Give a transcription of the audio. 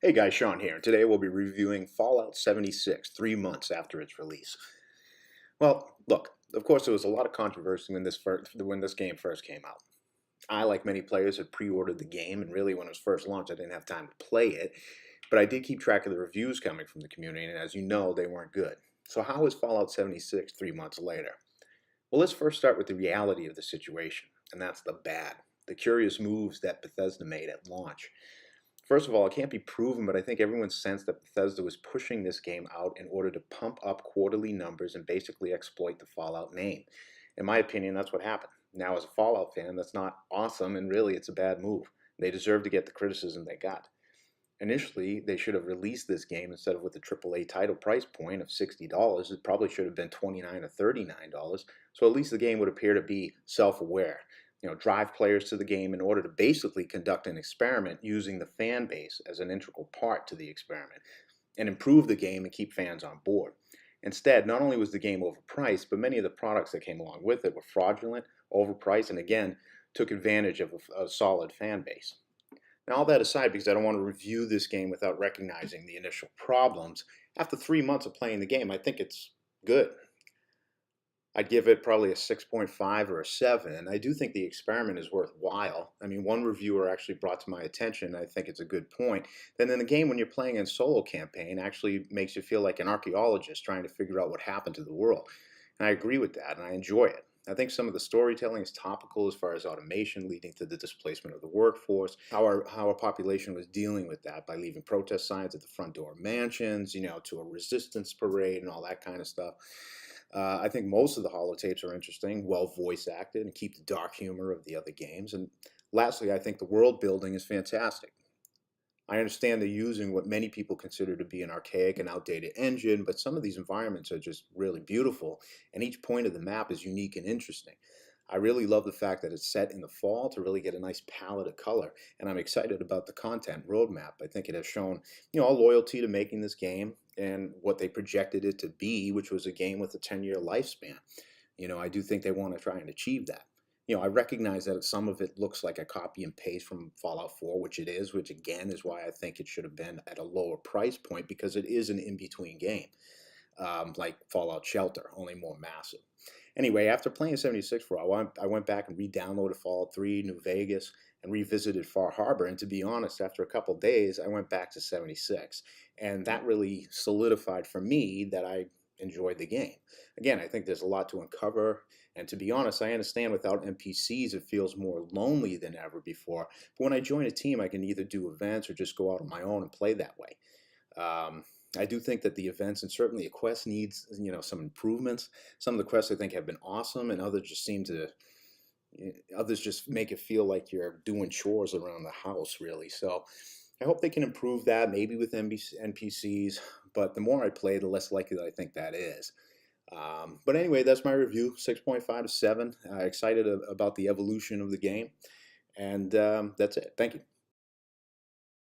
Hey guys, Sean here, and today we'll be reviewing Fallout 76, 3 months after its release. Well, look, of course there was a lot of controversy when this game first came out. I, like many players, had pre-ordered the game, and really when it was first launched I didn't have time to play it, but I did keep track of the reviews coming from the community, and as you know, they weren't good. So how is Fallout 76 3 months later? Well, let's first start with the reality of the situation, and that's the bad, the curious moves that Bethesda made at launch. First of all, it can't be proven, but I think everyone sensed that Bethesda was pushing this game out in order to pump up quarterly numbers and basically exploit the Fallout name. In my opinion, that's what happened. Now, as a Fallout fan, that's not awesome, and really it's a bad move. They deserve to get the criticism they got. Initially, they should have released this game instead of with the AAA title price point of $60. It probably should have been $29 or $39, so at least the game would appear to be self-aware. Drive players to the game in order to basically conduct an experiment using the fan base as an integral part to the experiment and improve the game and keep fans on board. Instead, not only was the game overpriced, but many of the products that came along with it were fraudulent, overpriced, and again, took advantage of a solid fan base. Now, all that aside, because I don't want to review this game without recognizing the initial problems, after 3 months of playing the game, I think it's good. I'd give it probably a 6.5 or a 7, and I do think the experiment is worthwhile. I mean, one reviewer actually brought to my attention, I think it's a good point, that in the game when you're playing in solo campaign actually makes you feel like an archaeologist trying to figure out what happened to the world. And I agree with that, and I enjoy it. I think some of the storytelling is topical as far as automation leading to the displacement of the workforce, how our population was dealing with that by leaving protest signs at the front door of mansions, to a resistance parade and all that kind of stuff. I think most of the holotapes are interesting, well voice acted, and keep the dark humor of the other games. And lastly, I think the world building is fantastic. I understand they're using what many people consider to be an archaic and outdated engine, but some of these environments are just really beautiful, and each point of the map is unique and interesting. I really love the fact that it's set in the fall to really get a nice palette of color, and I'm excited about the content roadmap. I think it has shown, a loyalty to making this game and what they projected it to be, which was a game with a 10-year lifespan. I do think they want to try and achieve that. I recognize that some of it looks like a copy and paste from Fallout 4, which it is, which again is why I think it should have been at a lower price point because it is an in-between game, like Fallout Shelter, only more massive. Anyway, after playing 76 for a while, I went back and re-downloaded Fallout 3, New Vegas, and revisited Far Harbor. And to be honest, after a couple days, I went back to 76. And that really solidified for me that I enjoyed the game. Again, I think there's a lot to uncover. And to be honest, I understand without NPCs, it feels more lonely than ever before. But when I join a team, I can either do events or just go out on my own and play that way. I do think that the events and certainly a quest needs, some improvements. Some of the quests I think have been awesome, and others just make it feel like you're doing chores around the house, really. So I hope they can improve that, maybe with NPCs. But the more I play, the less likely I think that is. But anyway, that's my review, 6.5 to 7. Excited about the evolution of the game, and that's it. Thank you.